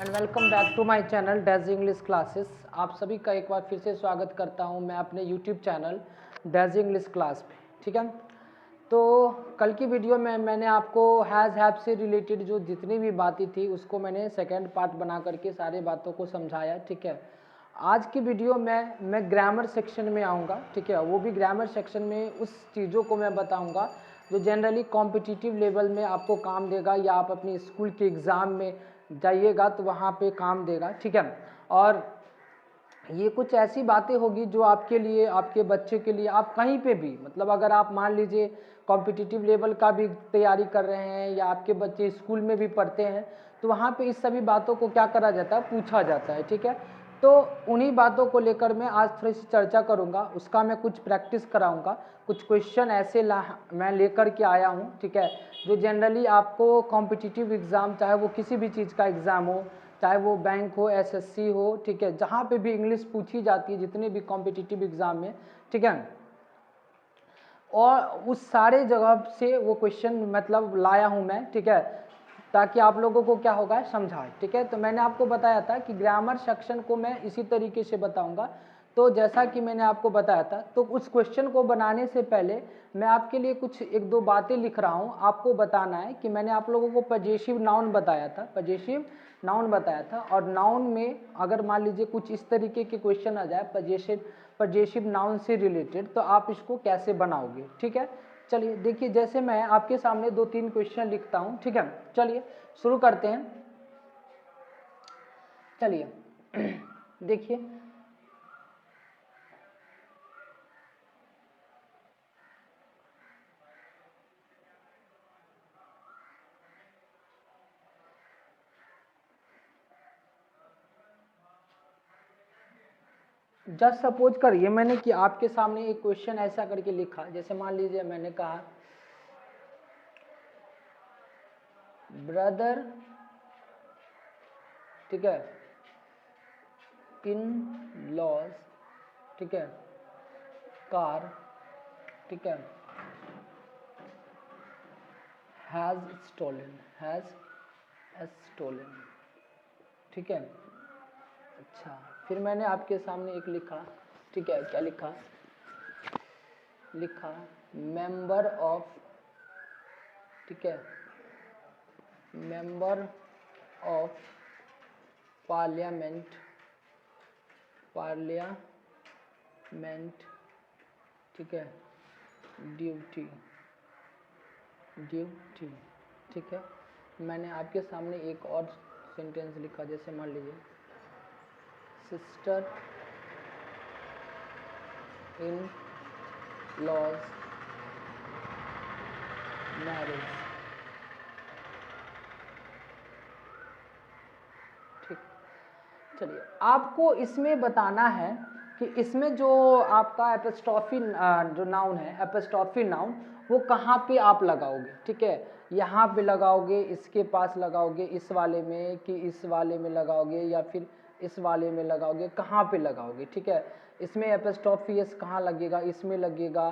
And welcome back to my channel डैज English classes. आप सभी का एक बार फिर से स्वागत करता हूं मैं अपने यूट्यूब चैनल डैज इंग्लिश क्लास पे। ठीक है, तो कल की वीडियो में मैंने आपको हैज़ हैव से रिलेटेड जो जितनी भी बातें थी उसको मैंने सेकेंड पार्ट बना करके सारे बातों को समझाया। ठीक है, आज की वीडियो में मैं ग्रामर सेक्शन में आऊँगा। ठीक है, वो भी ग्रामर सेक्शन में उस चीज़ों को मैं बताऊँगा जो जनरली कॉम्पिटिटिव लेवल में आपको काम देगा, या आप अपनी स्कूल के एग्ज़ाम में जाइएगा तो वहाँ पे काम देगा। ठीक है, और ये कुछ ऐसी बातें होगी जो आपके लिए, आपके बच्चे के लिए, आप कहीं पे भी, मतलब अगर आप मान लीजिए कॉम्पिटिटिव लेवल का भी तैयारी कर रहे हैं या आपके बच्चे स्कूल में भी पढ़ते हैं, तो वहाँ पे इस सभी बातों को क्या करा जाता है, पूछा जाता है। ठीक है, तो उन्हीं बातों को लेकर मैं आज थोड़ी सी चर्चा करूँगा, उसका मैं कुछ प्रैक्टिस कराऊँगा। कुछ क्वेश्चन ऐसे मैं लेकर के आया हूँ। ठीक है, जो जनरली आपको कॉम्पिटिटिव एग्ज़ाम, चाहे वो किसी भी चीज़ का एग्ज़ाम हो, चाहे वो बैंक हो, एसएससी हो, ठीक है, जहाँ पे भी इंग्लिश पूछी जाती है, जितने भी कॉम्पिटिटिव एग्ज़ाम में, ठीक है, और उस सारे जगह से वो क्वेश्चन मतलब लाया हूँ मैं। ठीक है, ताकि आप लोगों को क्या होगा, समझाए। ठीक है, तो मैंने आपको बताया था कि ग्रामर सेक्शन को मैं इसी तरीके से बताऊंगा। तो जैसा कि मैंने आपको बताया था, तो उस क्वेश्चन को बनाने से पहले मैं आपके लिए कुछ एक दो बातें लिख रहा हूँ। आपको बताना है कि मैंने आप लोगों को पजेसिव नाउन बताया था, पजेसिव नाउन बताया था, और नाउन में अगर मान लीजिए कुछ इस तरीके के क्वेश्चन आ जाए पजेसिव नाउन से रिलेटेड, तो आप इसको कैसे बनाओगे। ठीक है, चलिए देखिए, जैसे मैं आपके सामने दो तीन क्वेश्चन लिखता हूं। ठीक है, चलिए शुरू करते हैं। चलिए देखिए, जस्ट सपोज करिए मैंने कि आपके सामने एक क्वेश्चन ऐसा करके लिखा, जैसे मान लीजिए मैंने कहा ब्रदर, ठीक है, इन लॉज, ठीक है, कार, ठीक है, हैज स्टोलन। ठीक है, अच्छा, फिर मैंने आपके सामने एक लिखा। ठीक है, क्या लिखा, मेंबर ऑफ, ठीक है, मेंबर ऑफ पार्लियामेंट, ठीक है, ड्यूटी। ठीक है, मैंने आपके सामने एक और सेंटेंस लिखा, जैसे मान लीजिए सिस्टर इन लॉज मैरिज। ठीक, चलिए आपको इसमें बताना है कि इसमें जो आपका एपोस्ट्रोफी जो नाउन है, एपोस्ट्रोफी नाउन, वो कहाँ पे आप लगाओगे। ठीक है, यहाँ पे लगाओगे, इसके पास लगाओगे, इस वाले में, कि इस वाले में लगाओगे, या फिर इस वाले में लगाओगे, कहाँ पे लगाओगे। ठीक है, इसमें एपोस्ट्रोफी एस कहाँ लगेगा, इसमें लगेगा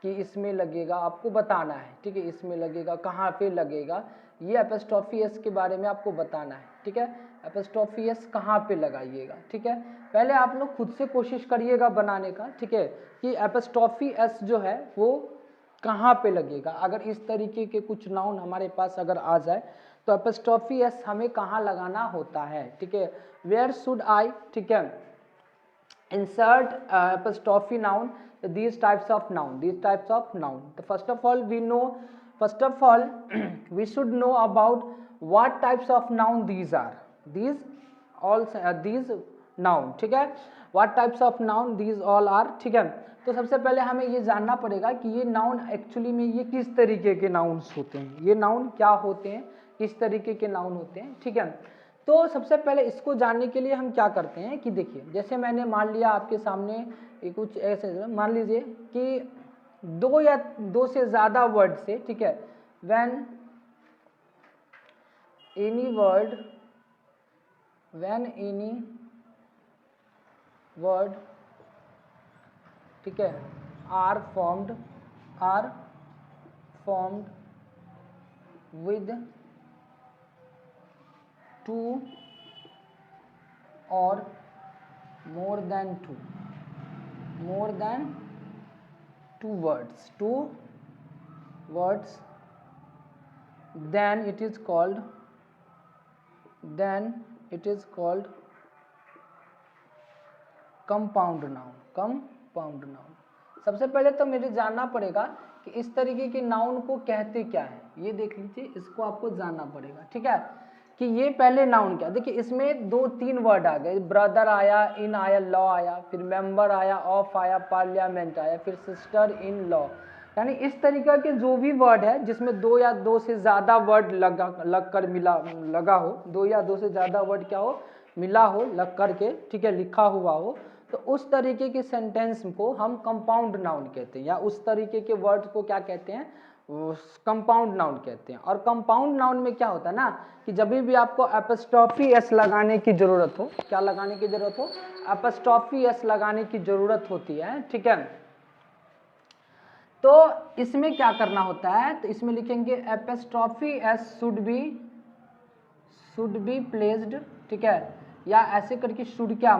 कि इसमें लगेगा, आपको बताना है। ठीक है, इसमें लगेगा, कहाँ पे लगेगा, ये एपोस्ट्रोफी एस के बारे में आपको बताना है। ठीक है, एपोस्ट्रोफी एस कहाँ पे लगाइएगा। ठीक है, पहले आप लोग खुद से कोशिश करिएगा बनाने का। ठीक है, कि एपोस्ट्रोफी एस जो है वो कहाँ पे लगेगा। अगर इस तरीके के कुछ नाउन हमारे पास अगर आ जाए तो एपोस्ट्रोफी एस हमें कहाँ लगाना होता है। ठीक है, वेयर शुड आई, ठीक है, insert apostrophe noun, these types of noun. So first of all we should know about what types of noun these are, these noun। ठीक है, what types of noun these all are। ठीक है, तो सबसे पहले हमें ये जानना पड़ेगा कि ये नाउन एक्चुअली में ये किस तरीके के नाउन्स होते हैं, ये नाउन क्या होते हैं, किस तरीके के नाउन होते हैं। ठीक है, तो सबसे पहले इसको जानने के लिए हम क्या करते हैं कि देखिए, जैसे मैंने मान लिया आपके सामने कुछ ऐसे, मान लीजिए कि दो या दो से ज़्यादा वर्ड से, ठीक है, व्हेन एनी वर्ड, ठीक है, आर फॉर्म्ड विद टू और more than two words, then it is called compound noun. सबसे पहले तो मुझे जानना पड़ेगा कि इस तरीके के नाउन को कहते क्या है, ये देख लीजिए, इसको आपको जानना पड़ेगा, ठीक है, कि ये पहले नाउन क्या। देखिए इसमें 2-3 वर्ड आ गए, ब्रदर आया, इन आया, लॉ आया, फिर मेंबर आया, ऑफ आया, पार्लियामेंट आया, फिर सिस्टर इन लॉ। यानी इस तरीके के जो भी वर्ड है जिसमें 2 या 2 से ज़्यादा वर्ड लगा हो, 2 या 2 से ज़्यादा वर्ड क्या हो, मिला हो, लग करके, ठीक है, लिखा हुआ हो, तो उस तरीके के सेंटेंस को हम कंपाउंड नाउन कहते हैं, या उस तरीके के वर्ड को क्या कहते हैं, कंपाउंड नाउन कहते हैं। और कंपाउंड नाउन में क्या होता है ना, कि जब भी आपको एपोस्ट्रोफी एस लगाने की जरूरत हो, क्या लगाने की जरूरत हो, एपोस्ट्रोफी एस लगाने की जरूरत होती है, ठीक है, तो इसमें क्या करना होता है, तो इसमें लिखेंगे apostrophe S should be placed, ठीक है, या ऐसे करके शुड क्या,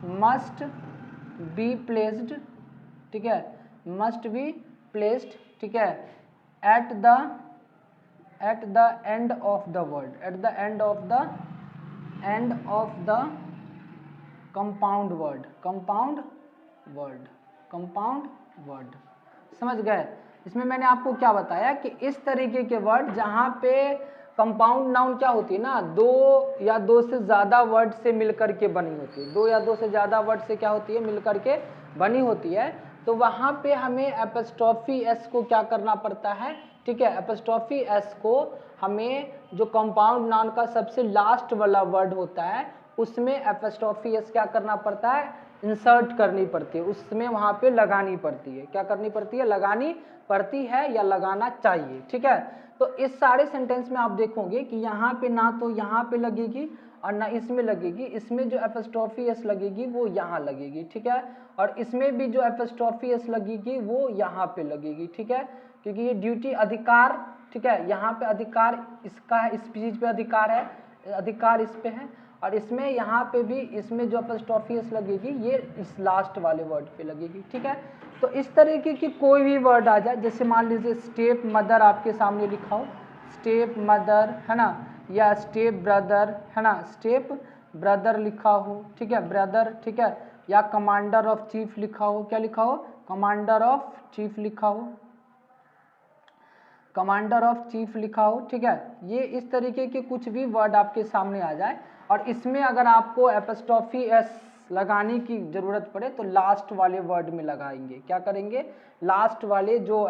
मस्ट बी प्लेस्ड, ठीक है, मस्ट बी प्लेस्ड, ठीक है, at the end of the word, compound word, समझ गए। इसमें मैंने आपको क्या बताया कि इस तरीके के वर्ड जहां पे कंपाउंड नाउन क्या होती है ना, 2 या 2 से ज्यादा वर्ड से मिलकर के बनी होती है, 2 या 2 से ज्यादा वर्ड से क्या होती है, मिलकर के बनी होती है, तो वहां पे हमें एपोस्ट्रोफी एस को क्या करना पड़ता है, ठीक है, एपोस्ट्रोफी एस को हमें जो कंपाउंड नाउन का सबसे लास्ट वाला वर्ड होता है उसमें एपोस्ट्रोफी एस क्या करना पड़ता है, इंसर्ट करनी पड़ती है, उसमें वहां पे लगानी पड़ती है, क्या करनी पड़ती है, लगानी पड़ती है या लगाना चाहिए, ठीक है। तो इस सारे सेंटेंस में आप देखोगे कि यहाँ पे ना तो यहाँ पे लगेगी और ना इसमें लगेगी, इसमें जो एपोस्ट्रोफी एस लगेगी वो यहाँ लगेगी, ठीक है, और इसमें भी जो एपोस्ट्रोफी एस लगेगी वो यहाँ पे लगेगी, ठीक है, क्योंकि ये ड्यूटी अधिकार, ठीक है, यहाँ पे अधिकार इसका है, इस चीज पे अधिकार है, अधिकार इस पे है, और इसमें यहाँ पे भी इसमें जो एपोस्ट्रोफी एस लगेगी ये इस लास्ट वाले वर्ड पे लगेगी, ठीक है। तो इस तरीके की कोई भी वर्ड आ जाए, जैसे मान लीजिए स्टेप मदर आपके सामने लिखा हो, स्टेप मदर है ना, या स्टेप ब्रदर है ना, स्टेप ब्रदर लिखा हो, ठीक है, ब्रदर, ठीक है, या कमांडर ऑफ चीफ लिखा हो, क्या लिखा हो, कमांडर ऑफ चीफ लिखा हो, कमांडर ऑफ चीफ लिखा हो, ठीक है, ये इस तरीके के कुछ भी वर्ड आपके सामने आ जाए और इसमें अगर आपको एपोस्ट्रोफी एस लगाने की जरूरत पड़े तो लास्ट वाले वर्ड में लगाएंगे, क्या करेंगे, लास्ट वाले जो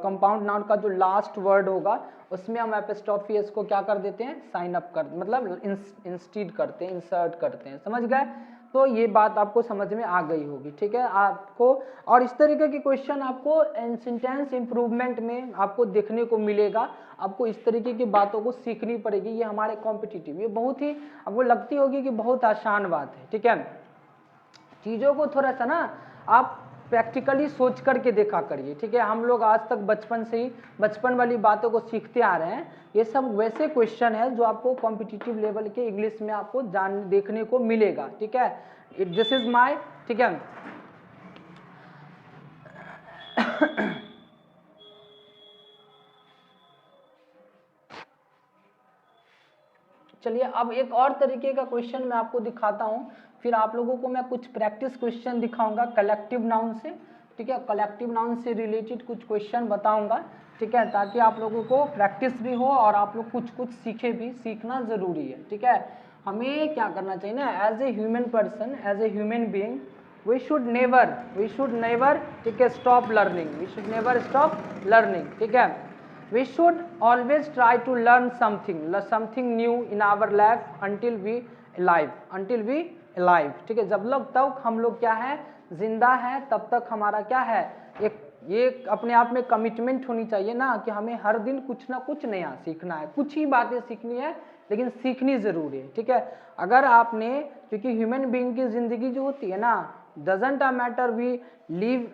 कंपाउंड नाउन का जो लास्ट वर्ड होगा उसमें हम एपोस्ट्रोफी एस को क्या कर देते हैं, साइन अप कर, मतलब इंस्टीड करते हैं, इंसर्ट करते हैं, समझ गए। तो ये बात आपको समझ में आ गई होगी, ठीक है आपको। और इस तरीके की क्वेश्चन आपको सेंटेंस इंप्रूवमेंट में आपको देखने को मिलेगा, आपको इस तरीके की बातों को सीखनी पड़ेगी, ये हमारे कॉम्पिटिटिव, ये बहुत ही आपको लगती होगी कि बहुत आसान बात है, ठीक है, चीज़ों को थोड़ा सा ना आप प्रैक्टिकली सोच करके देखा करिए, ठीक है। हम लोग आज तक बचपन से ही बचपन वाली बातों को सीखते आ रहे हैं, ये सब वैसे क्वेश्चन है जो आपको कॉम्पिटिटिव लेवल के इंग्लिश में आपको देखने को मिलेगा, ठीक है, दिस इज माय, ठीक है। चलिए अब एक और तरीके का क्वेश्चन मैं आपको दिखाता हूँ, फिर आप लोगों को मैं कुछ प्रैक्टिस क्वेश्चन दिखाऊंगा कलेक्टिव नाउन से, ठीक है, कलेक्टिव नाउन से रिलेटेड कुछ क्वेश्चन बताऊंगा, ठीक है, ताकि आप लोगों को प्रैक्टिस भी हो और आप लोग कुछ सीखे भी, सीखना जरूरी है, ठीक है। हमें क्या करना चाहिए ना, as a human person, as a human being, we should never ठीक है stop learning, we should never stop learning, ठीक है, we should always try to learn something new in our life until we alive, ठीक है, जब तक हम लोग क्या है, जिंदा है, तब तक हमारा क्या है, एक ये अपने आप में कमिटमेंट होनी चाहिए ना कि हमें हर दिन कुछ ना कुछ नया सीखना है, कुछ ही बातें सीखनी है लेकिन सीखनी जरूरी है, ठीक है। अगर आपने, क्योंकि ह्यूमन बीइंग की जिंदगी जो होती है ना, doesn't matter we live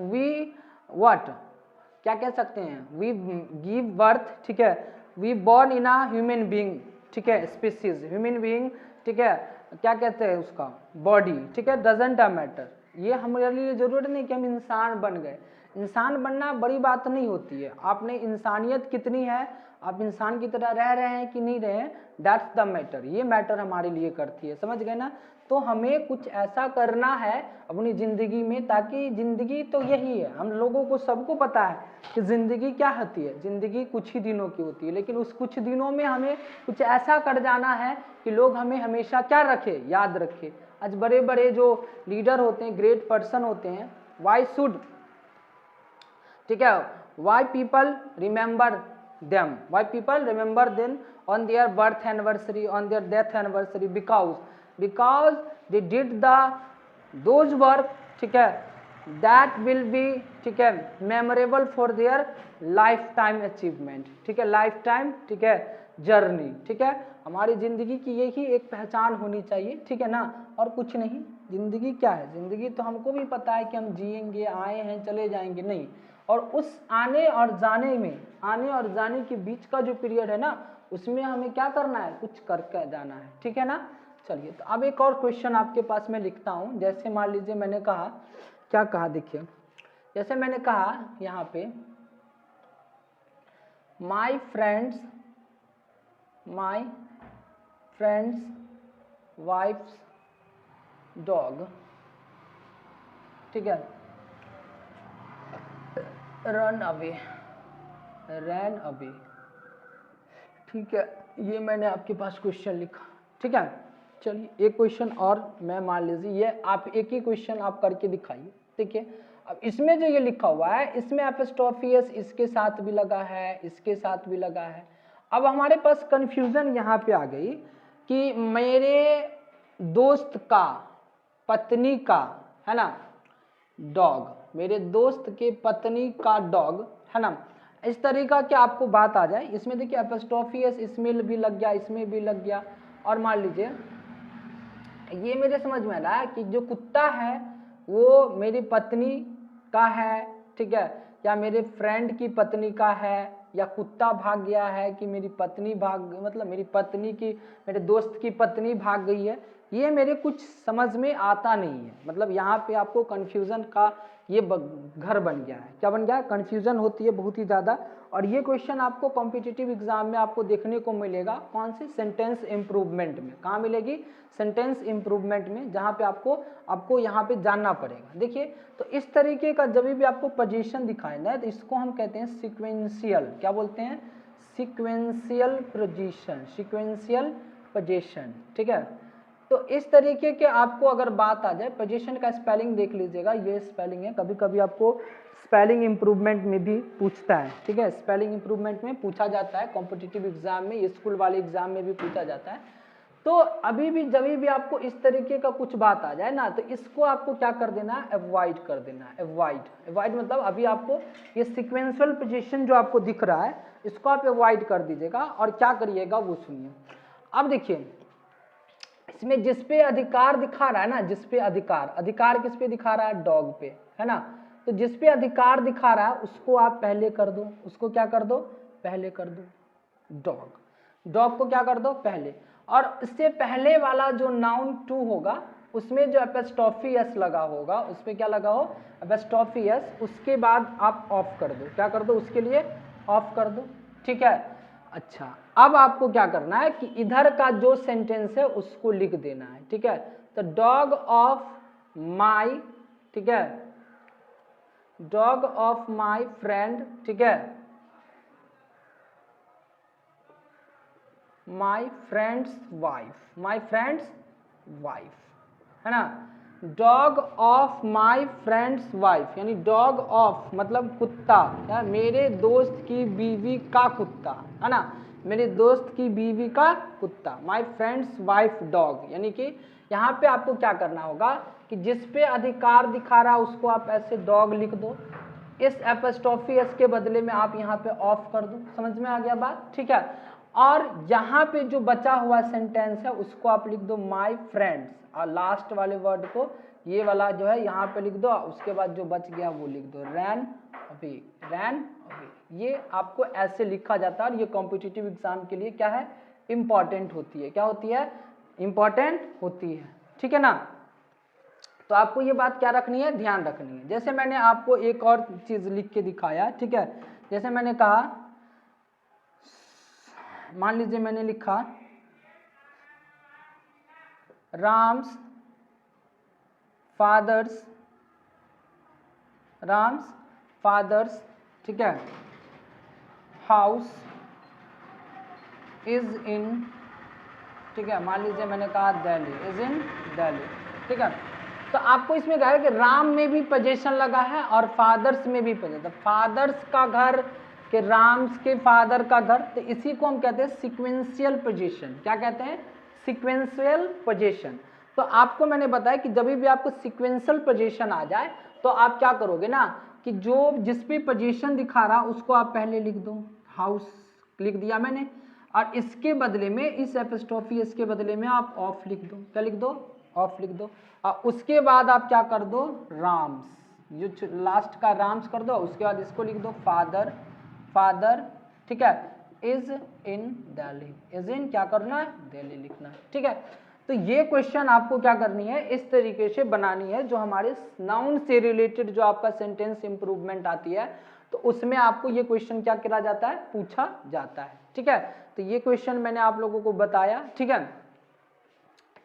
we what, क्या कह सकते हैं, वी गिव बर्थ, ठीक है, we born in a human being, ठीक है, स्पीसीज, ह्यूमन बीइंग, ठीक है, क्या कहते हैं उसका, बॉडी, ठीक है, डजंट मैटर। ये हमारे लिए जरूरी नहीं कि हम इंसान बन गए, इंसान बनना बड़ी बात नहीं होती है, आपने इंसानियत कितनी है, आप इंसान की तरह रह रहे हैं कि नहीं रहे हैं, दैट्स द मैटर, ये मैटर हमारे लिए करती है, समझ गए ना। तो हमें कुछ ऐसा करना है अपनी ज़िंदगी में, ताकि ज़िंदगी तो यही है, हम लोगों को सबको पता है कि ज़िंदगी क्या होती है, ज़िंदगी कुछ ही दिनों की होती है, लेकिन उस कुछ दिनों में हमें कुछ ऐसा कर जाना है कि लोग हमें हमेशा क्या रखे, याद रखे। आज बड़े बड़े जो लीडर होते हैं, ग्रेट पर्सन होते हैं, वाई शुड, ठीक है, why people remember them, why people remember them on their birth anniversary, on their death anniversary, because they did those work, ठीक है, दैट विल बी, ठीक है, memorable for their life time achievement, ठीक है, life time, ठीक है, journey, ठीक है, हमारी जिंदगी की यही एक पहचान होनी चाहिए, ठीक है ना, और कुछ नहीं। जिंदगी क्या है, जिंदगी तो हमको भी पता है कि हम जिएंगे, आए हैं, चले जाएंगे, नहीं, और उस आने और जाने में, आने और जाने के बीच का जो पीरियड है ना, उसमें हमें क्या करना है, कुछ करके जाना है, ठीक है ना। चलिए, तो अब एक और क्वेश्चन आपके पास मैं लिखता हूँ। जैसे मान लीजिए मैंने कहा, क्या कहा, देखिए, जैसे मैंने कहा यहाँ पे, माई फ्रेंड्स वाइफ्स डॉग, ठीक है, रन अवे, ठीक है, ये मैंने आपके पास क्वेश्चन लिखा, ठीक है। चलिए एक क्वेश्चन और मैं मान लीजिए, ये आप एक ही क्वेश्चन आप करके दिखाइए, ठीक है। अब इसमें जो ये लिखा हुआ है, इसमें एपोस्ट्रोफियस इसके साथ भी लगा है, इसके साथ भी लगा है। अब हमारे पास कंफ्यूजन यहाँ पे आ गई कि मेरे दोस्त का पत्नी का, है ना, डॉग, मेरे दोस्त के पत्नी का डॉग, है ना, इस तरीका की आपको बात आ जाए। इसमें देखिए एपोस्ट्रोफियस इसमें भी लग गया, इसमें भी लग गया, और मान लीजिए ये मेरे समझ में आ रहा है कि जो कुत्ता है वो मेरी पत्नी का है, ठीक है, या मेरे फ्रेंड की पत्नी का है, या कुत्ता भाग गया है कि मेरी पत्नी भाग, मतलब मेरी पत्नी की, मेरे दोस्त की पत्नी भाग गई है, ये मेरे कुछ समझ में आता नहीं है। मतलब यहाँ पे आपको कन्फ्यूज़न का ये घर बन गया है, क्या बन गया, कन्फ्यूज़न होती है बहुत ही ज़्यादा। और ये क्वेश्चन आपको कॉम्पिटिटिव एग्जाम में आपको देखने को मिलेगा, कौन से, सेंटेंस इम्प्रूवमेंट में। कहाँ मिलेगी, सेंटेंस इम्प्रूवमेंट में, जहाँ पे आपको यहाँ पे जानना पड़ेगा। देखिए, तो इस तरीके का जब भी आपको पोजीशन दिखाए ना, तो इसको हम कहते हैं सीक्वेंशियल, क्या बोलते हैं, सीक्वेंशियल पोजीशन, ठीक है। तो इस तरीके के आपको अगर बात आ जाए, पोजीशन का स्पेलिंग देख लीजिएगा, ये स्पेलिंग है, कभी कभी आपको स्पेलिंग इम्प्रूवमेंट में भी पूछता है, ठीक है, स्पेलिंग इम्प्रूवमेंट में पूछा जाता है, कॉम्पिटिटिव एग्जाम में, स्कूल वाले एग्जाम में भी पूछा जाता है। तो अभी भी जब भी आपको इस तरीके का कुछ बात आ जाए ना, तो इसको आपको क्या कर देना है, अवॉइड कर देना है, अवॉइड मतलब अभी आपको ये सीक्वेंशियल पोजीशन जो आपको दिख रहा है, इसको आप अवॉइड कर दीजिएगा, और क्या करिएगा वो सुनिए। अब देखिए, इसमें जिसपे अधिकार दिखा रहा है ना, जिसपे अधिकार किस पे दिखा रहा है, डॉग पे, है ना, तो जिसपे अधिकार दिखा रहा है उसको आप पहले कर दो, उसको क्या कर दो, पहले कर दो, डॉग को क्या कर दो, पहले। और इससे पहले वाला जो नाउन टू होगा, उसमें जो एपोस्ट्रोफी एस लगा होगा, उस पर क्या लगा हो, एपोस्ट्रोफी एस, उसके बाद आप ऑफ कर दो, क्या कर दो, उसके लिए ऑफ कर दो, ठीक है। अच्छा, अब आपको क्या करना है कि इधर का जो सेंटेंस है उसको लिख देना है, ठीक है। तो डॉग ऑफ माई, ठीक है, डॉग ऑफ माई फ्रेंड, ठीक है, माई फ्रेंड्स वाइफ, है ना, dog of my friends wife, यानी डॉग ऑफ मतलब कुत्ता, या मेरे दोस्त की बीवी का कुत्ता, है ना, मेरे दोस्त की बीवी का कुत्ता, माई फ्रेंड्स वाइफ डॉग। यानी कि यहाँ पे आपको क्या करना होगा कि जिस पे अधिकार दिखा रहा है उसको आप ऐसे डॉग लिख दो, इस एपोस्ट्रोफी एस के बदले में आप यहाँ पे ऑफ कर दो, समझ में आ गया बात, ठीक है। और यहाँ पे जो बचा हुआ सेंटेंस है उसको आप लिख दो माई फ्रेंड्स, और लास्ट वाले वर्ड को, ये वाला जो है यहाँ पे लिख दो, उसके बाद जो बच गया वो लिख दो, रैन अवे। ये आपको ऐसे लिखा जाता है, और ये कॉम्पिटिटिव एग्जाम के लिए क्या है, इम्पॉर्टेंट होती है। क्या होती है? इम्पॉर्टेंट होती है, ठीक है ना। तो आपको ये बात क्या रखनी है? ध्यान रखनी है। जैसे मैंने आपको एक और चीज लिख के दिखाया, ठीक है। जैसे मैंने कहा, मान लीजिए मैंने लिखा राम्स फादर्स, ठीक है, हाउस इज इन, ठीक है, मान लीजिए मैंने कहा दिल्ली, इज इन दिल्ली, ठीक है। तो आपको इसमें कहा है कि राम में भी पोजीशन लगा है और फादर्स में भी पोजीशन, फादर्स का घर के राम्स के फादर का घर, तो इसी को हम कहते हैं सीक्वेंशियल पोजीशन। क्या कहते हैं? Sequential position. तो आपको मैंने बताया कि जब भी आपको सीक्वेंशियल पोजीशन आ जाए तो आप क्या करोगे ना, कि जो जिस भी पोजीशन दिखा रहा उसको आप पहले लिख दो, हाउस लिख दिया मैंने, और इसके बदले में, इस एपिस्ट्रोफी इसके बदले में आप ऑफ लिख दो। क्या लिख दो? ऑफ लिख दो। और उसके बाद आप क्या कर दो? राम्स, जो लास्ट का राम्स कर दो, उसके बाद इसको लिख दो फादर, ठीक है, is in Delhi, is in क्या करना है? दिल्ली लिखना है, ठीक है। तो ये क्वेश्चन आपको क्या करनी है? इस तरीके से बनानी है, जो हमारे नाउन से रिलेटेड जो आपका सेंटेंस इंप्रूवमेंट आती है, तो उसमें आपको ये क्वेश्चन क्या करा जाता है? पूछा जाता है, ठीक है। तो ये क्वेश्चन मैंने आप लोगों को बताया, ठीक है।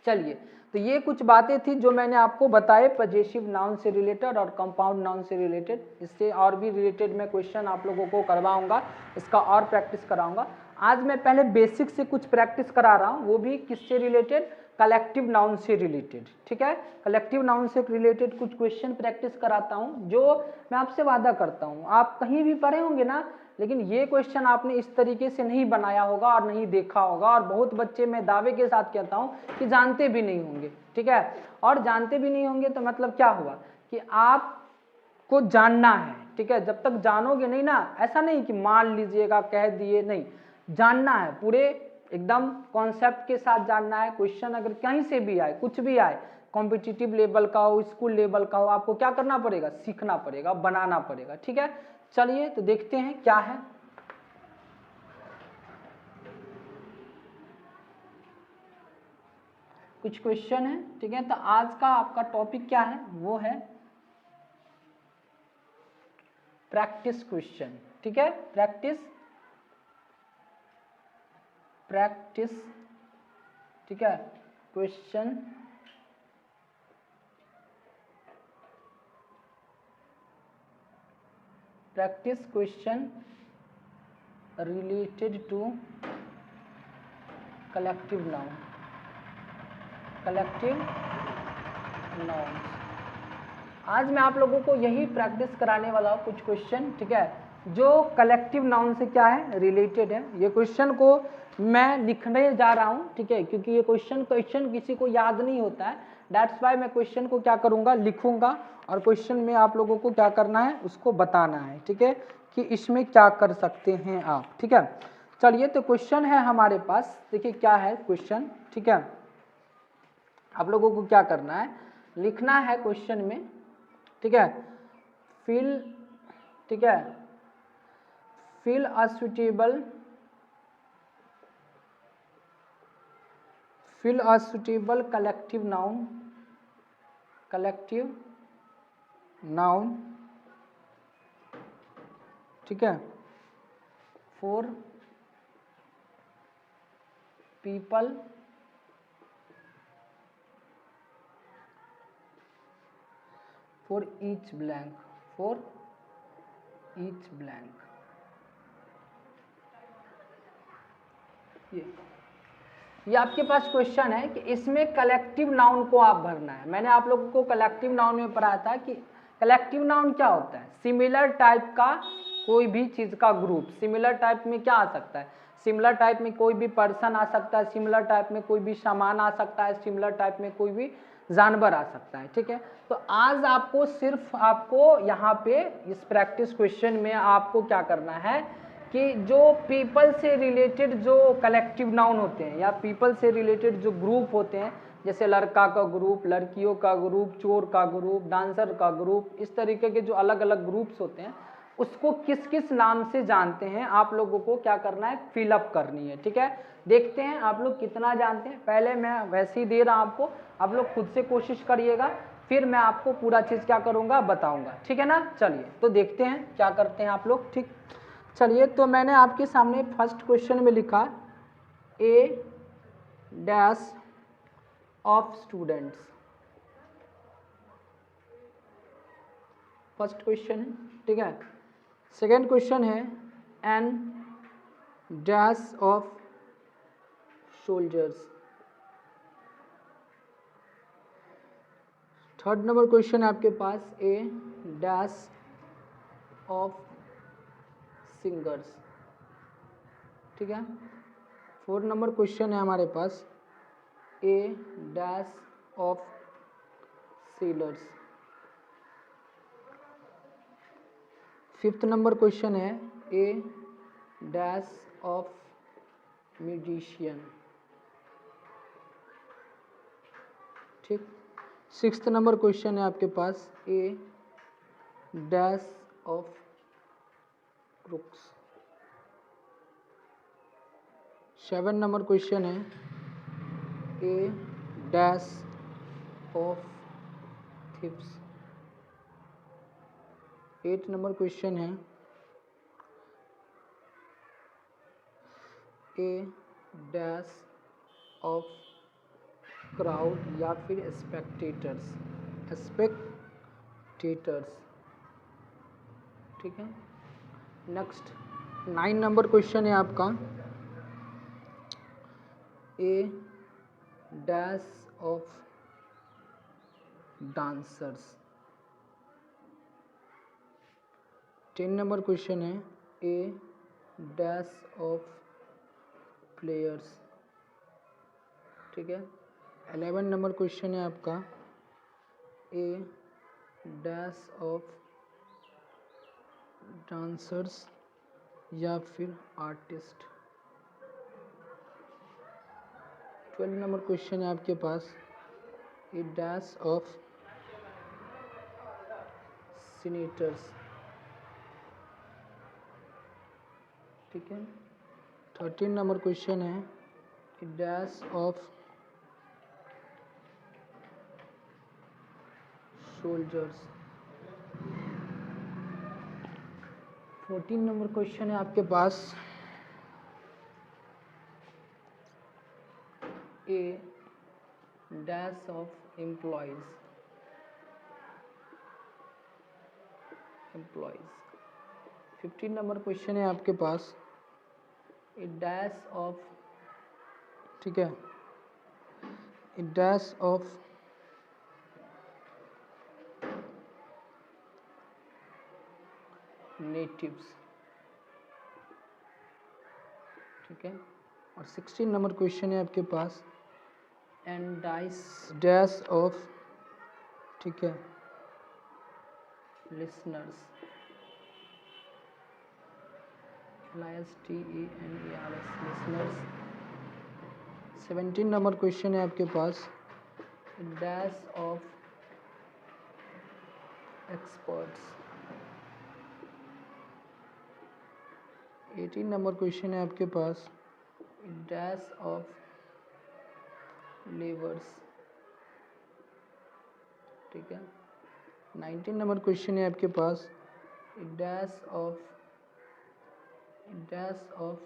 चलिए, तो ये कुछ बातें थी जो मैंने आपको बताए पजेसिव नाउन से रिलेटेड और कंपाउंड नाउन से रिलेटेड। इससे और भी रिलेटेड मैं क्वेश्चन आप लोगों को करवाऊंगा, इसका और प्रैक्टिस कराऊंगा। आज मैं पहले बेसिक से कुछ प्रैक्टिस करा रहा हूँ, वो भी किससे रिलेटेड? कलेक्टिव नाउन से रिलेटेड, ठीक है। कलेक्टिव नाउन से रिलेटेड कुछ क्वेश्चन प्रैक्टिस कराता हूँ, जो मैं आपसे वादा करता हूँ आप कहीं भी पढ़े होंगे ना, लेकिन ये क्वेश्चन आपने इस तरीके से नहीं बनाया होगा और नहीं देखा होगा, और बहुत बच्चे मैं दावे के साथ कहता हूँ कि जानते भी नहीं होंगे, ठीक है। और जानते भी नहीं होंगे तो मतलब क्या हुआ कि आपको जानना है, ठीक है। जब तक जानोगे नहीं ना, ऐसा नहीं कि मान लीजिएगा कह दिए, नहीं, जानना है, पूरे एकदम कॉन्सेप्ट के साथ जानना है। क्वेश्चन अगर कहीं से भी आए, कुछ भी आए, कॉम्पिटिटिव लेवल का हो, स्कूल लेवल का हो, आपको क्या करना पड़ेगा? सीखना पड़ेगा, बनाना पड़ेगा, ठीक है। चलिए तो देखते हैं क्या है। कुछ क्वेश्चन है, ठीक है। तो आज का आपका टॉपिक क्या है? वो है प्रैक्टिस क्वेश्चन, ठीक है। प्रैक्टिस, ठीक है, question, practice question related to collective noun, आज मैं आप लोगों को यही प्रैक्टिस कराने वाला हूँ, कुछ क्वेश्चन, ठीक है, जो कलेक्टिव नाउन से क्या है? रिलेटेड है। ये क्वेश्चन को मैं लिखने जा रहा हूँ, ठीक है, क्योंकि ये क्वेश्चन किसी को याद नहीं होता है, दैट्स वाई मैं क्वेश्चन को क्या करूँगा? लिखूंगा, और क्वेश्चन में आप लोगों को क्या करना है? उसको बताना है, ठीक है, कि इसमें क्या कर सकते हैं आप, ठीक है। चलिए, तो क्वेश्चन है हमारे पास, देखिए क्या है क्वेश्चन, ठीक है। आप लोगों को क्या करना है? लिखना है क्वेश्चन में, ठीक है, फिल, ठीक है, fill a suitable collective noun, ठीक है, for people for each blank, ये आपके पास क्वेश्चन है कि इसमें कलेक्टिव नाउन को आप भरना है। मैंने आप लोगों को कलेक्टिव नाउन में पढ़ाया था कि कलेक्टिव नाउन क्या होता है? सिमिलर टाइप का कोई भी चीज का ग्रुप। सिमिलर टाइप में क्या आ सकता है? सिमिलर टाइप में कोई भी पर्सन आ सकता है, सिमिलर टाइप में कोई भी सामान आ सकता है, सिमिलर टाइप में कोई भी जानवर आ सकता है, ठीक है। तो आज आपको सिर्फ यहाँ पे इस प्रैक्टिस क्वेश्चन में आपको क्या करना है कि जो पीपल से रिलेटेड जो कलेक्टिव नाउन होते हैं, या पीपल से रिलेटेड जो ग्रुप होते हैं, जैसे लड़का का ग्रुप, लड़कियों का ग्रुप, चोर का ग्रुप, डांसर का ग्रुप, इस तरीके के जो अलग अलग ग्रुप्स होते हैं, उसको किस किस नाम से जानते हैं, आप लोगों को क्या करना है, फिलअप करनी है। ठीक है, देखते हैं आप लोग कितना जानते हैं। पहले मैं वैसे ही दे रहा हूं आपको, आप लोग खुद से कोशिश करिएगा, फिर मैं आपको पूरा चीज क्या करूंगा, बताऊंगा। ठीक है ना, चलिए तो देखते हैं क्या करते हैं आप लोग। ठीक, चलिए तो मैंने आपके सामने फर्स्ट क्वेश्चन में लिखा a dash of students, first question है। ठीक है, सेकेंड क्वेश्चन है an dash of soldiers, third number question है आपके पास ए डैश ऑफ सिंगर्स। ठीक है, फोर्थ नंबर क्वेश्चन है हमारे पास a dash of sailors. Fifth number question है ए डैश ऑफ म्यूजिशियन। ठीक, सिक्स्थ नंबर क्वेश्चन है आपके पास a dash of crooks. Seven number question है a dash of thieves. Eight number question है ए डैश ऑफ क्राउड या फिर spectators, spectators. ठीक है, नेक्स्ट 9 नंबर क्वेश्चन है आपका a dash of dancers. 10 number question है ए डैश ऑफ प्लेयर्स। ठीक है, 11 नंबर क्वेश्चन है आपका ए डैश ऑफ डांसर्स या फिर आर्टिस्ट। 12 नंबर क्वेश्चन है आपके पास ए डैश ऑफ सीनेटर्स। ठीक है, 13 नंबर क्वेश्चन है a dash of soldiers. 14 number question है आपके पास a dash of employees. 15 number question है आपके पास ए डैश ऑफ, ठीक है, ए डैश ऑफ नेटिव्स। ठीक है, और 16 नंबर क्वेश्चन है आपके पास एंड डैश ऑफ, ठीक है, listeners. LISTENERS, listeners. 17 number question है आपके पास dash of experts. 18 number question है आपके पास डैश ऑफ लेबर्स। ठीक है, 19 नंबर क्वेश्चन है आपके पास डैश ऑफ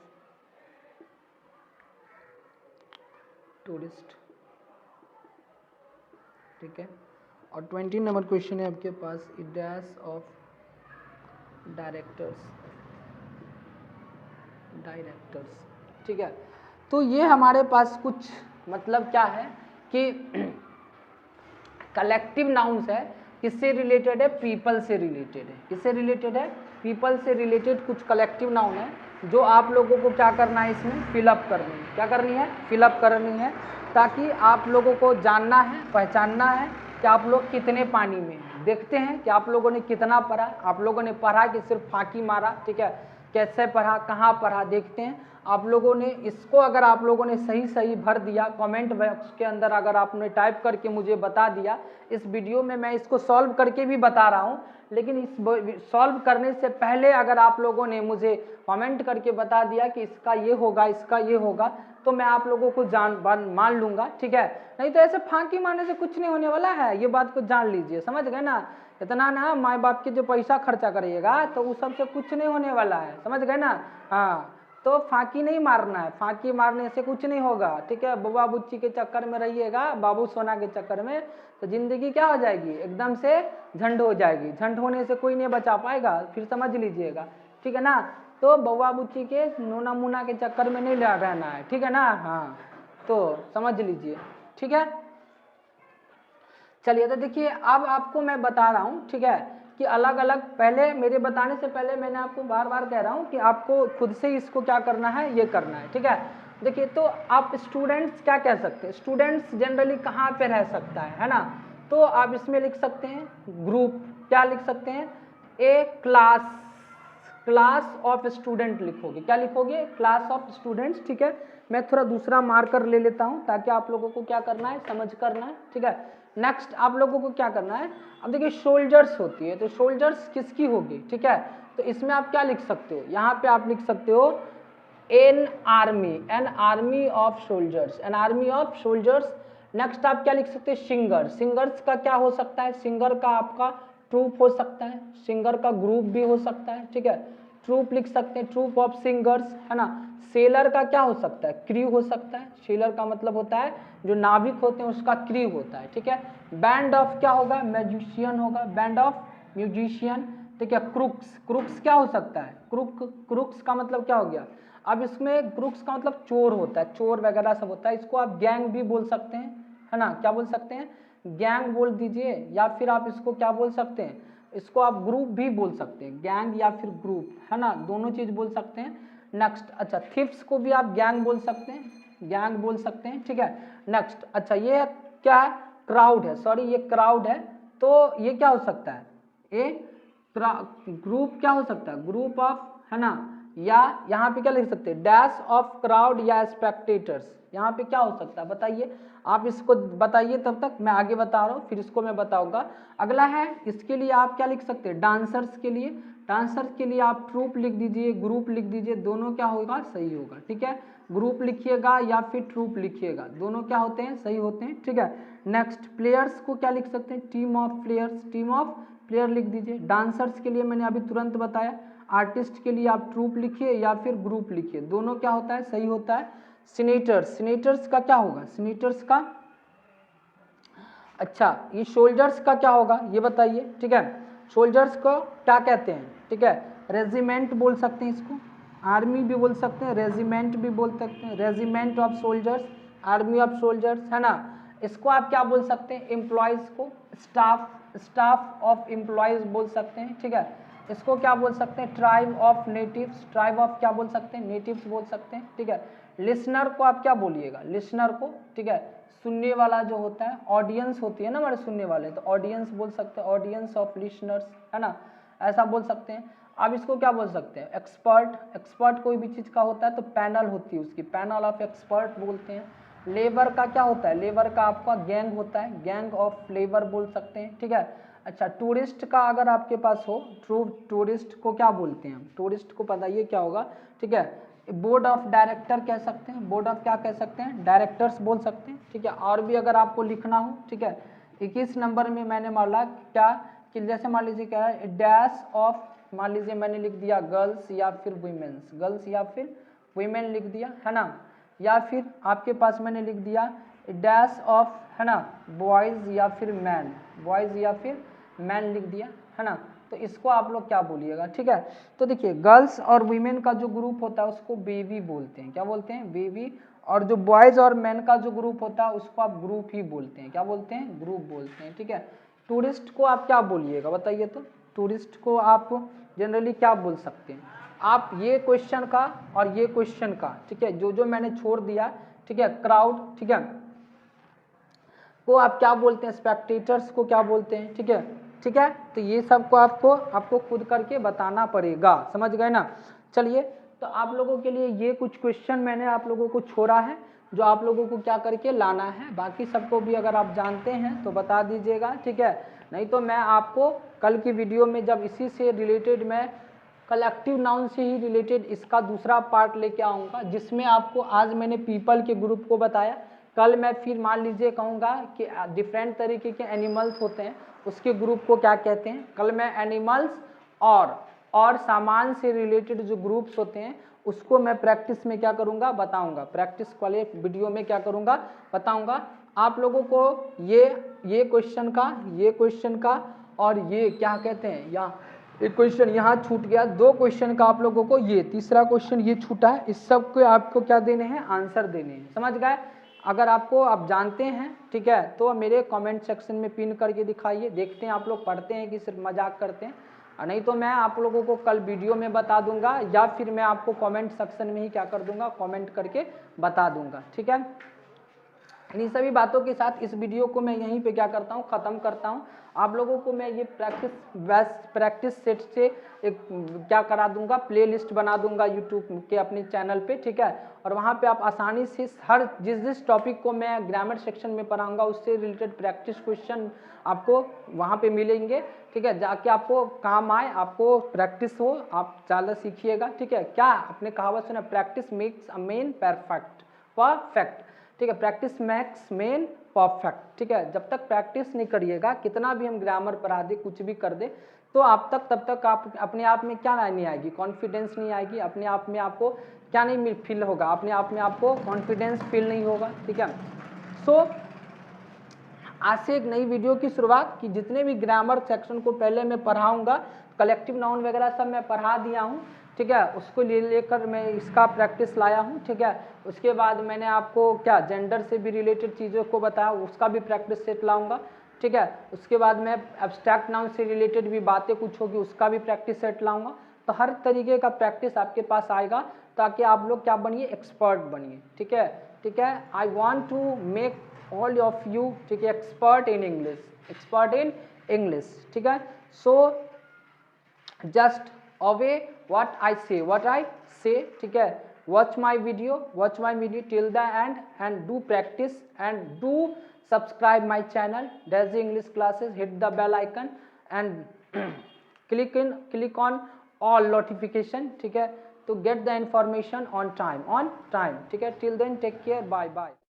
टूरिस्ट। ठीक है, और 20 नंबर क्वेश्चन है आपके पास डैश ऑफ डायरेक्टर्स। ठीक है, तो ये हमारे पास कुछ मतलब क्या है कि कलेक्टिव नाउन्स है, किससे रिलेटेड है, पीपल से रिलेटेड है। किससे रिलेटेड है, पीपल से रिलेटेड कुछ कलेक्टिव नाउन है जो आप लोगों को क्या करना है, इसमें फिलअप करनी है। क्या करनी है, फिलअप करनी है, ताकि आप लोगों को जानना है, पहचानना है कि आप लोग कितने पानी में हैं। देखते हैं कि आप लोगों ने कितना पढ़ा, आप लोगों ने पढ़ा कि सिर्फ फांकी मारा। ठीक है, कैसे पढ़ा, कहाँ पढ़ा, देखते हैं। आप लोगों ने इसको अगर आप लोगों ने सही सही भर दिया, कमेंट बॉक्स के अंदर अगर आपने टाइप करके मुझे बता दिया, इस वीडियो में मैं इसको सॉल्व करके भी बता रहा हूँ, लेकिन इस सॉल्व करने से पहले अगर आप लोगों ने मुझे कमेंट करके बता दिया कि इसका ये होगा, इसका ये होगा, तो मैं आप लोगों को मान लूँगा, ठीक है। नहीं तो ऐसे फांकी मारने से कुछ नहीं होने वाला है, ये बात को जान लीजिए, समझ गए ना। इतना ना माँ बाप के जो पैसा खर्चा करिएगा तो उस सबसे कुछ नहीं होने वाला है, समझ गए ना। हाँ, तो फांकी नहीं मारना है, फांकी मारने से कुछ नहीं होगा, ठीक है। बुआ बुच्ची के चक्कर में रहिएगा, बाबू सोना के चक्कर में, तो जिंदगी क्या हो जाएगी, एकदम से झंड हो जाएगी। झंड होने से कोई नहीं बचा पाएगा, फिर समझ लीजिएगा, ठीक है ना। तो बउआ बुच्ची के नोना मुना के चक्कर में नहीं रहना है, ठीक है ना। हाँ, तो समझ लीजिए, ठीक है। चलिए, तो देखिए अब आपको मैं बता रहा हूँ, ठीक है, कि अलग अलग, पहले मेरे बताने से पहले मैंने आपको बार बार कह रहा हूँ कि आपको खुद से इसको क्या करना है, ये करना है, ठीक है। देखिए, तो आप स्टूडेंट्स क्या कह सकते हैं, स्टूडेंट्स जनरली कहाँ पे रह सकता है ना। तो आप इसमें लिख सकते हैं ग्रुप, क्या लिख सकते हैं, ए क्लास ऑफ स्टूडेंट लिखोगे, क्या लिखोगे, क्लास ऑफ स्टूडेंट्स, ठीक है। मैं थोड़ा दूसरा मार्कर ले लेता हूँ ताकि आप लोगों को क्या करना है, समझ करना है, ठीक है। नेक्स्ट आप लोगों को क्या करना है, अब देखिए सोल्जर्स होती है, तो सोल्जर्स किसकी होगी, ठीक है। तो इसमें आप क्या लिख सकते हो, यहाँ पे आप लिख सकते हो an army of soldiers, an army of soldiers. Next आप क्या लिख सकते हैं, सिंगर, सिंगर्स का क्या हो सकता है, सिंगर का आपका ट्रूप हो सकता है, सिंगर का ग्रुप भी हो सकता है, ठीक है। ट्रूप लिख सकते हैं, ट्रूप ऑफ सिंगर्स, है ना। सेलर का क्या हो सकता है, क्रू हो सकता है, सेलर का मतलब होता है जो नाविक होते हैं उसका क्रू होता है, ठीक है। बैंड ऑफ क्या होगा, म्यूजिशियन होगा, बैंड ऑफ म्यूजिशियन, ठीक है। क्रुक्स क्या हो सकता है, क्रुक्स का मतलब क्या हो गया, अब इसमें क्रुक्स का मतलब चोर होता है, चोर वगैरह सब होता है, इसको आप गैंग भी बोल सकते हैं, है ना, क्या बोल सकते हैं, गैंग बोल दीजिए, या फिर आप इसको क्या बोल सकते हैं, इसको आप ग्रुप भी बोल सकते हैं, गैंग या फिर ग्रुप, है ना, दोनों चीज बोल सकते हैं। नेक्स्ट, अच्छा, थिफ्स को भी आप गैंग बोल सकते हैं, गैंग बोल सकते हैं, ठीक है। नेक्स्ट, अच्छा, ये क्या है, क्राउड है, सॉरी ये क्राउड है, तो ये क्या हो सकता है, ये ग्रुप क्या हो सकता है, ग्रुप ऑफ, है ना, या यहाँ पे क्या लिख सकते हैं, डैश ऑफ क्राउड या स्पेक्टेटर्स, यहाँ पे क्या हो सकता है बताइए, आप इसको बताइए, तब तक मैं आगे बता रहा हूँ, फिर इसको मैं बताऊंगा। अगला है, इसके लिए आप क्या लिख सकते हैं, डांसर्स के लिए, डांसर्स के लिए आप ट्रूप लिख दीजिए, ग्रुप लिख दीजिए, दोनों क्या होगा, सही होगा, ठीक है। ग्रुप लिखिएगा या फिर ट्रूप लिखिएगा, दोनों क्या होते हैं, सही होते हैं, ठीक है। नेक्स्ट, प्लेयर्स को क्या लिख सकते हैं, team of players, team of player लिख दीजिए। डांसर्स के लिए मैंने अभी तुरंत बताया, आर्टिस्ट के लिए आप ट्रूप लिखिए या फिर ग्रुप लिखिए, दोनों क्या होता है, सही होता है। सीनेटर्स, सीनेटर्स का क्या होगा, सीनेटर्स का, अच्छा, ये सोल्जर्स का क्या होगा ये बताइए, ठीक है। सोल्जर्स को क्या कहते हैं, ठीक है, रेजिमेंट बोल सकते हैं इसको, आर्मी भी बोल सकते हैं, रेजिमेंट भी बोल सकते हैं, regiment of soldiers, army of soldiers, है ना। इसको आप क्या बोल सकते हैं, एम्प्लॉयज को स्टाफ ऑफ एम्प्लॉयज बोल सकते हैं, ठीक है। इसको क्या बोल सकते हैं, tribe of natives, tribe of क्या बोल सकते हैं, नेटिव्स बोल सकते हैं, ठीक है। लिसनर को आप क्या बोलिएगा, लिसनर को, ठीक है, सुनने वाला जो होता है, ऑडियंस होती है ना हमारे सुनने वाले, तो ऑडियंस बोल सकते हैं, ऑडियंस ऑफ लिसनर्स, है ना, ऐसा बोल सकते हैं। अब इसको क्या बोल सकते हैं, एक्सपर्ट, एक्सपर्ट कोई भी चीज़ का होता है तो पैनल होती है उसकी, पैनल ऑफ एक्सपर्ट बोलते हैं। लेबर का क्या होता है, लेबर का आपका गैंग होता है, गैंग ऑफ लेबर बोल सकते हैं, ठीक है। अच्छा, टूरिस्ट का अगर आपके पास हो, टूरिस्ट को क्या बोलते हैं, टूरिस्ट को बताइए क्या होगा, ठीक है। बोर्ड ऑफ डायरेक्टर कह सकते हैं, बोर्ड ऑफ क्या कह सकते हैं, डायरेक्टर्स बोल सकते हैं, ठीक है। और भी अगर आपको लिखना हो, ठीक है, 21 नंबर में मैंने माना क्या, कि जैसे मान लीजिए क्या है, डैश ऑफ, मान लीजिए मैंने लिख दिया गर्ल्स या फिर वीमेंस, गर्ल्स या फिर वीमेन लिख दिया, है ना, या फिर आपके पास मैंने लिख दिया डैश ऑफ, है ना, बॉयज या फिर मैन, बॉयज या फिर मैन लिख दिया, है ना। तो इसको आप लोग क्या बोलिएगा, ठीक है। तो देखिए, गर्ल्स और वीमेन का जो ग्रुप होता है उसको बेबी बोलते हैं, क्या बोलते हैं, बेबी। और जो बॉयज और मैन का जो ग्रुप होता है उसको आप ग्रुप ही बोलते हैं, क्या बोलते हैं, ग्रुप बोलते हैं, ठीक है। टूरिस्ट को आप क्या बोलिएगा बताइए, तो टूरिस्ट को आप जनरली क्या बोल सकते हैं, आप ये क्वेश्चन का और ये क्वेश्चन का, ठीक है, जो जो मैंने छोड़ दिया, ठीक है, क्राउड, ठीक है, को आप क्या बोलते हैं, स्पेक्टेटर्स को क्या बोलते हैं, ठीक है, ठीक है। तो ये सब को आपको खुद करके बताना पड़ेगा, समझ गए ना। चलिए, तो आप लोगों के लिए ये कुछ क्वेश्चन मैंने आप लोगों को छोड़ा है जो आप लोगों को क्या करके लाना है। बाकी सबको भी अगर आप जानते हैं तो बता दीजिएगा, ठीक है। नहीं तो मैं आपको कल की वीडियो में जब इसी से रिलेटेड मैं कलेक्टिव नाउन से ही रिलेटेड इसका दूसरा पार्ट लेके आऊँगा, जिसमें आपको आज मैंने पीपल के ग्रुप को बताया, कल मैं फिर मान लीजिए कहूँगा कि डिफरेंट तरीके के एनिमल्स होते हैं उसके ग्रुप को क्या कहते हैं। कल मैं एनिमल्स और सामान से रिलेटेड जो ग्रुप्स होते हैं उसको मैं प्रैक्टिस में क्या करूँगा बताऊँगा, प्रैक्टिस वाले वीडियो में क्या करूँगा बताऊँगा आप लोगों को। ये क्वेश्चन का और ये क्या कहते हैं, यहाँ एक क्वेश्चन यहाँ छूट गया, 2 क्वेश्चन का आप लोगों को, ये तीसरा क्वेश्चन ये छूटा है, इस सब को आपको क्या देने हैं, आंसर देने हैं, समझ गए। अगर आप जानते हैं, ठीक है, तो मेरे कमेंट सेक्शन में पिन करके दिखाइए, देखते हैं आप लोग पढ़ते हैं कि सिर्फ मजाक करते हैं। नहीं तो मैं आप लोगों को कल वीडियो में बता दूंगा या फिर मैं आपको कमेंट सेक्शन में ही क्या कर दूंगा, कमेंट करके बता दूंगा, ठीक है। इन सभी बातों के साथ इस वीडियो को मैं यहीं पे क्या करता हूँ, ख़त्म करता हूँ। आप लोगों को मैं ये प्रैक्टिस सेट से एक क्या करा दूंगा, प्लेलिस्ट बना दूंगा यूट्यूब के अपने चैनल पे, ठीक है। और वहाँ पे आप आसानी से हर जिस टॉपिक को मैं ग्रामर सेक्शन में पढ़ाऊंगा उससे रिलेटेड प्रैक्टिस क्वेश्चन आपको वहाँ पे मिलेंगे, ठीक है। जाके आपको काम आए, आपको प्रैक्टिस हो, आप ज़्यादा सीखिएगा, ठीक है। क्या आपने कहावत सुना, practice makes a man perfect, ठीक है। प्रैक्टिस मैक्स मैन परफेक्ट, ठीक है। जब तक प्रैक्टिस नहीं करिएगा, कितना भी हम ग्रामर पढ़ा दे, कुछ भी कर दे, तो तब तक आप अपने आप में क्या नहीं आएगी, कॉन्फिडेंस नहीं आएगी, अपने आप में आपको क्या नहीं फील होगा, अपने आप में आपको कॉन्फिडेंस फील नहीं होगा, ठीक है। सो आज से एक नई वीडियो की शुरुआत की, जितने भी ग्रामर सेक्शन को पहले मैं पढ़ाऊंगा, कलेक्टिव नाउन वगैरह सब मैं पढ़ा दिया हूँ, ठीक है। उसको लेकर मैं इसका प्रैक्टिस लाया हूँ, ठीक है। उसके बाद मैंने आपको क्या जेंडर से भी रिलेटेड चीज़ों को बताया, उसका भी प्रैक्टिस सेट लाऊंगा, ठीक है। उसके बाद मैं एब्स्ट्रैक्ट नाउन से रिलेटेड भी बातें कुछ होगी, उसका भी प्रैक्टिस सेट लाऊंगा। तो हर तरीके का प्रैक्टिस आपके पास आएगा ताकि आप लोग क्या बनिए, एक्सपर्ट बनिए, ठीक है, ठीक है। I want to make all of you, ठीक है, एक्सपर्ट इन इंग्लिश, ठीक है। So just obey what I say, ठीक है। watch my video till the end and do practice and do subscribe my channel Daisy English Classes, hit the bell icon and click on all notification, ठीक है, to get the information on time, ठीक है। till then take care, bye bye।